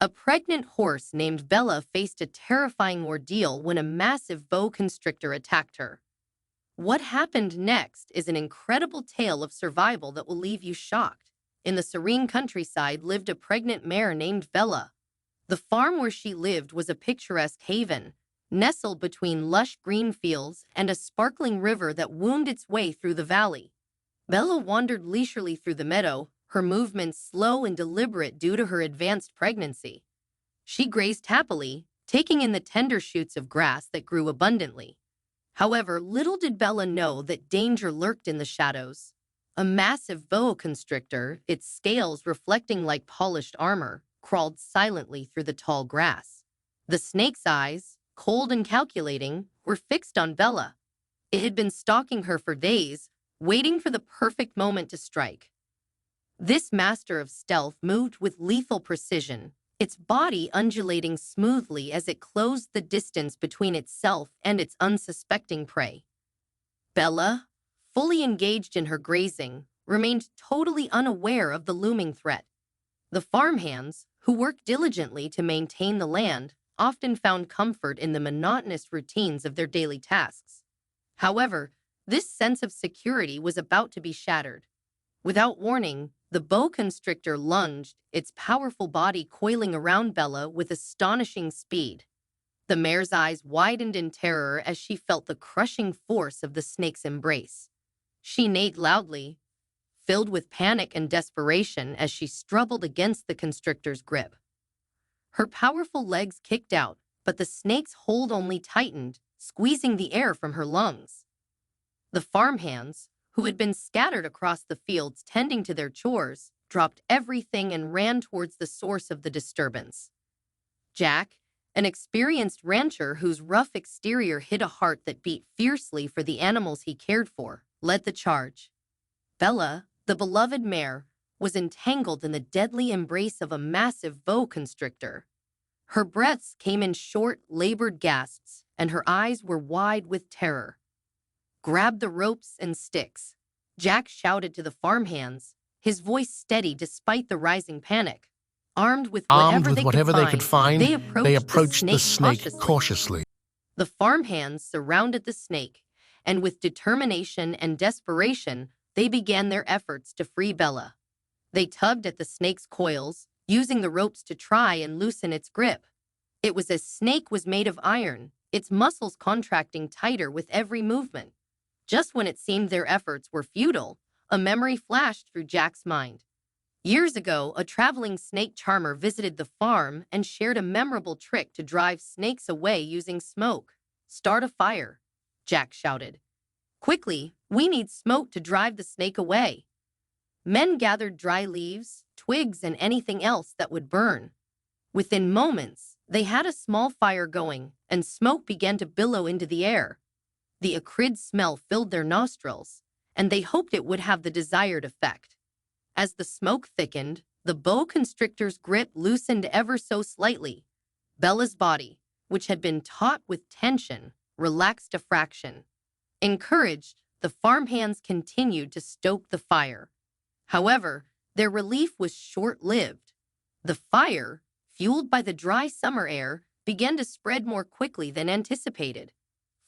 A pregnant horse named Bella faced a terrifying ordeal when a massive boa constrictor attacked her. What happened next is an incredible tale of survival that will leave you shocked. In the serene countryside lived a pregnant mare named Bella. The farm where she lived was a picturesque haven, nestled between lush green fields and a sparkling river that wound its way through the valley. Bella wandered leisurely through the meadow, her movements slow and deliberate due to her advanced pregnancy. She grazed happily, taking in the tender shoots of grass that grew abundantly. However, little did Bella know that danger lurked in the shadows. A massive boa constrictor, its scales reflecting like polished armor, crawled silently through the tall grass. The snake's eyes, cold and calculating, were fixed on Bella. It had been stalking her for days, waiting for the perfect moment to strike. This master of stealth moved with lethal precision, its body undulating smoothly as it closed the distance between itself and its unsuspecting prey. Bella, fully engaged in her grazing, remained totally unaware of the looming threat. The farmhands, who worked diligently to maintain the land, often found comfort in the monotonous routines of their daily tasks. However, this sense of security was about to be shattered. Without warning, the boa constrictor lunged, its powerful body coiling around Bella with astonishing speed. The mare's eyes widened in terror as she felt the crushing force of the snake's embrace. She neighed loudly, filled with panic and desperation as she struggled against the constrictor's grip. Her powerful legs kicked out, but the snake's hold only tightened, squeezing the air from her lungs. The farmhands, who had been scattered across the fields tending to their chores, dropped everything and ran towards the source of the disturbance. Jack, an experienced rancher whose rough exterior hid a heart that beat fiercely for the animals he cared for, led the charge. Bella, the beloved mare, was entangled in the deadly embrace of a massive boa constrictor. Her breaths came in short, labored gasps, and her eyes were wide with terror. "Grab the ropes and sticks," Jack shouted to the farmhands, his voice steady despite the rising panic. Armed with whatever they could find, they approached the snake cautiously. The farmhands surrounded the snake, and with determination and desperation, they began their efforts to free Bella. They tugged at the snake's coils, using the ropes to try and loosen its grip. It was as snake was made of iron, its muscles contracting tighter with every movement. Just when it seemed their efforts were futile, a memory flashed through Jack's mind. Years ago, a traveling snake charmer visited the farm and shared a memorable trick to drive snakes away using smoke. "Start a fire," Jack shouted. "Quickly, we need smoke to drive the snake away." Men gathered dry leaves, twigs, and anything else that would burn. Within moments, they had a small fire going, and smoke began to billow into the air. The acrid smell filled their nostrils, and they hoped it would have the desired effect. As the smoke thickened, the boa constrictor's grip loosened ever so slightly. Bella's body, which had been taut with tension, relaxed a fraction. Encouraged, the farmhands continued to stoke the fire. However, their relief was short-lived. The fire, fueled by the dry summer air, began to spread more quickly than anticipated.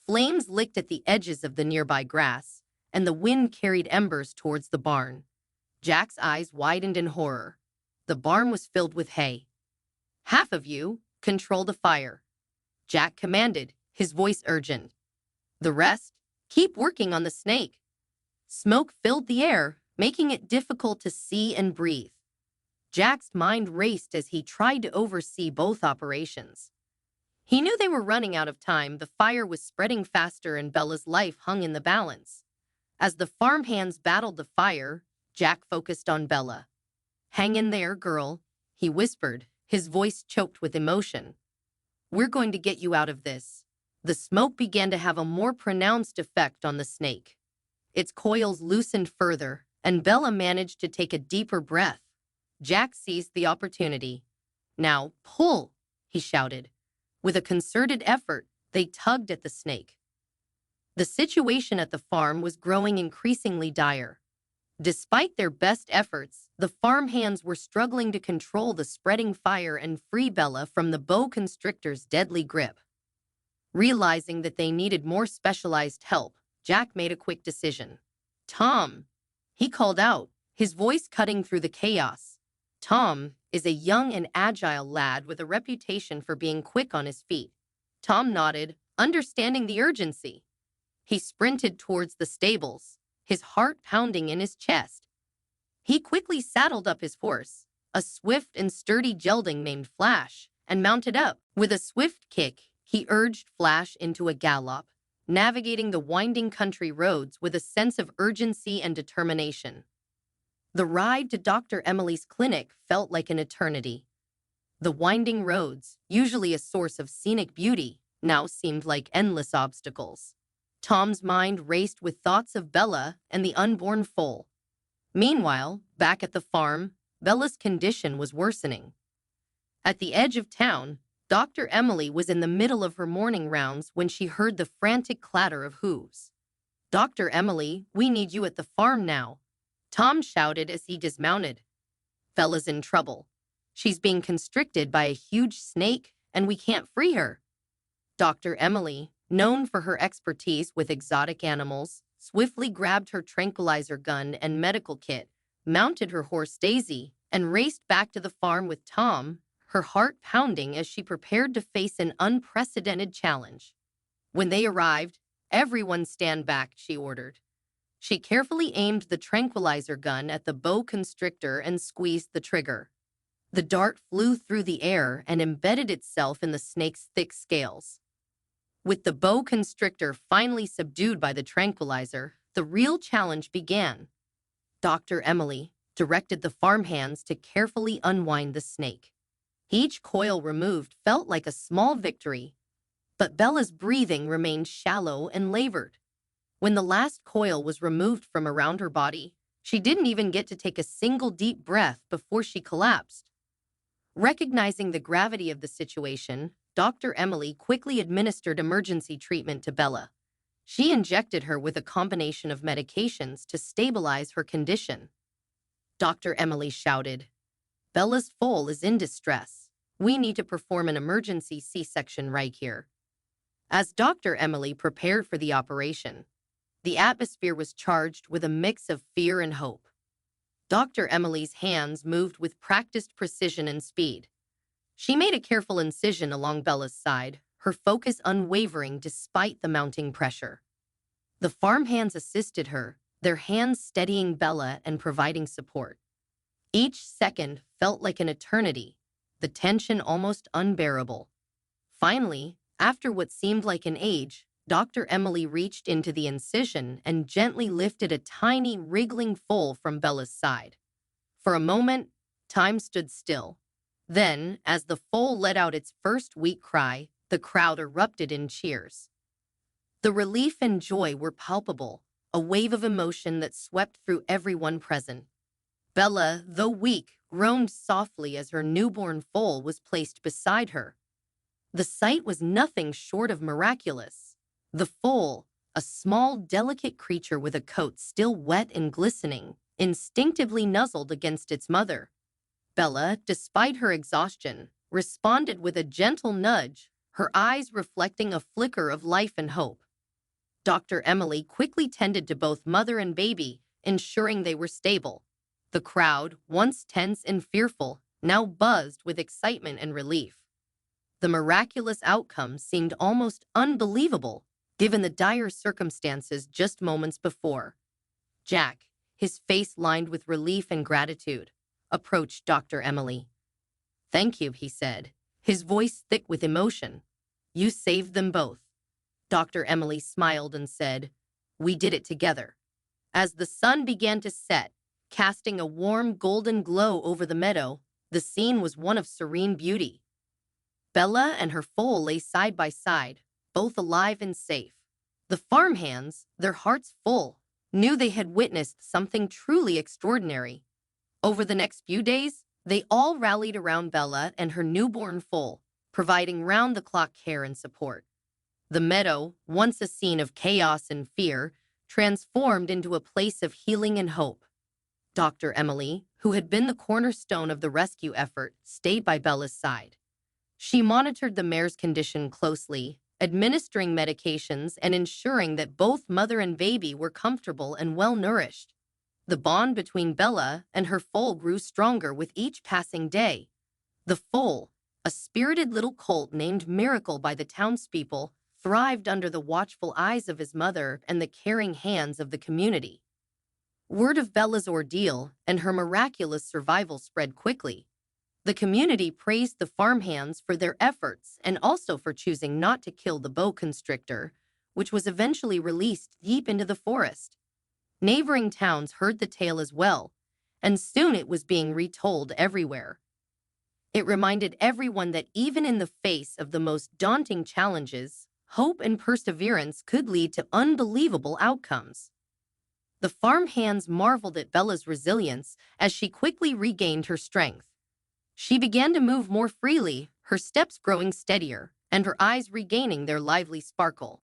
Flames licked at the edges of the nearby grass, and the wind carried embers towards the barn. Jack's eyes widened in horror. The barn was filled with hay. "Half of you, control the fire," Jack commanded, his voice urgent. "The rest, keep working on the snake." Smoke filled the air, making it difficult to see and breathe. Jack's mind raced as he tried to oversee both operations. He knew they were running out of time. The fire was spreading faster and Bella's life hung in the balance. As the farmhands battled the fire, Jack focused on Bella. "Hang in there, girl," he whispered, his voice choked with emotion. "We're going to get you out of this." The smoke began to have a more pronounced effect on the snake. Its coils loosened further, and Bella managed to take a deeper breath. Jack seized the opportunity. "Now, pull," he shouted. With a concerted effort, they tugged at the snake. The situation at the farm was growing increasingly dire. Despite their best efforts, The farmhands were struggling to control the spreading fire and free Bella from the boa constrictor's deadly grip. Realizing that they needed more specialized help, Jack made a quick decision. "Tom," he called out, his voice cutting through the chaos. Tom is a young and agile lad with a reputation for being quick on his feet. Tom nodded, understanding the urgency. He sprinted towards the stables, his heart pounding in his chest. He quickly saddled up his horse, a swift and sturdy gelding named Flash, and mounted up. With a swift kick, he urged Flash into a gallop, navigating the winding country roads with a sense of urgency and determination. The ride to Dr. Emily's clinic felt like an eternity. The winding roads, usually a source of scenic beauty, now seemed like endless obstacles. Tom's mind raced with thoughts of Bella and the unborn foal. Meanwhile, back at the farm, Bella's condition was worsening. At the edge of town, Dr. Emily was in the middle of her morning rounds when she heard the frantic clatter of hooves. "Dr. Emily, we need you at the farm now," Tom shouted as he dismounted. "Bella's in trouble. She's being constricted by a huge snake, and we can't free her." Dr. Emily, known for her expertise with exotic animals, swiftly grabbed her tranquilizer gun and medical kit, mounted her horse Daisy, and raced back to the farm with Tom, her heart pounding as she prepared to face an unprecedented challenge. When they arrived, "Everyone stand back," she ordered. She carefully aimed the tranquilizer gun at the boa constrictor and squeezed the trigger. The dart flew through the air and embedded itself in the snake's thick scales. With the boa constrictor finally subdued by the tranquilizer, the real challenge began. Dr. Emily directed the farmhands to carefully unwind the snake. Each coil removed felt like a small victory, but Bella's breathing remained shallow and labored. When the last coil was removed from around her body, she didn't even get to take a single deep breath before she collapsed. Recognizing the gravity of the situation, Dr. Emily quickly administered emergency treatment to Bella. She injected her with a combination of medications to stabilize her condition. Dr. Emily shouted, "Bella's foal is in distress. We need to perform an emergency C-section right here." As Dr. Emily prepared for the operation, the atmosphere was charged with a mix of fear and hope. Dr. Emily's hands moved with practiced precision and speed. She made a careful incision along Bella's side, her focus unwavering despite the mounting pressure. The farmhands assisted her, their hands steadying Bella and providing support. Each second felt like an eternity, the tension almost unbearable. Finally, after what seemed like an age, Dr. Emily reached into the incision and gently lifted a tiny, wriggling foal from Bella's side. For a moment, time stood still. Then, as the foal let out its first weak cry, the crowd erupted in cheers. The relief and joy were palpable, a wave of emotion that swept through everyone present. Bella, though weak, groaned softly as her newborn foal was placed beside her. The sight was nothing short of miraculous. The foal, a small, delicate creature with a coat still wet and glistening, instinctively nuzzled against its mother. Bella, despite her exhaustion, responded with a gentle nudge, her eyes reflecting a flicker of life and hope. Dr. Emily quickly tended to both mother and baby, ensuring they were stable. The crowd, once tense and fearful, now buzzed with excitement and relief. The miraculous outcome seemed almost unbelievable, given the dire circumstances just moments before. Jack, his face lined with relief and gratitude, approached Dr. Emily. "Thank you," he said, his voice thick with emotion. "You saved them both." Dr. Emily smiled and said, "We did it together." As the sun began to set, casting a warm golden glow over the meadow, the scene was one of serene beauty. Bella and her foal lay side by side, both alive and safe. The farmhands, their hearts full, knew they had witnessed something truly extraordinary. Over the next few days, they all rallied around Bella and her newborn foal, providing round-the-clock care and support. The meadow, once a scene of chaos and fear, transformed into a place of healing and hope. Dr. Emily, who had been the cornerstone of the rescue effort, stayed by Bella's side. She monitored the mare's condition closely, administering medications and ensuring that both mother and baby were comfortable and well-nourished. The bond between Bella and her foal grew stronger with each passing day. The foal, a spirited little colt named Miracle by the townspeople, thrived under the watchful eyes of his mother and the caring hands of the community. Word of Bella's ordeal and her miraculous survival spread quickly. The community praised the farmhands for their efforts and also for choosing not to kill the boa constrictor, which was eventually released deep into the forest. Neighboring towns heard the tale as well, and soon it was being retold everywhere. It reminded everyone that even in the face of the most daunting challenges, hope and perseverance could lead to unbelievable outcomes. The farmhands marveled at Bella's resilience as she quickly regained her strength. She began to move more freely, her steps growing steadier, and her eyes regaining their lively sparkle.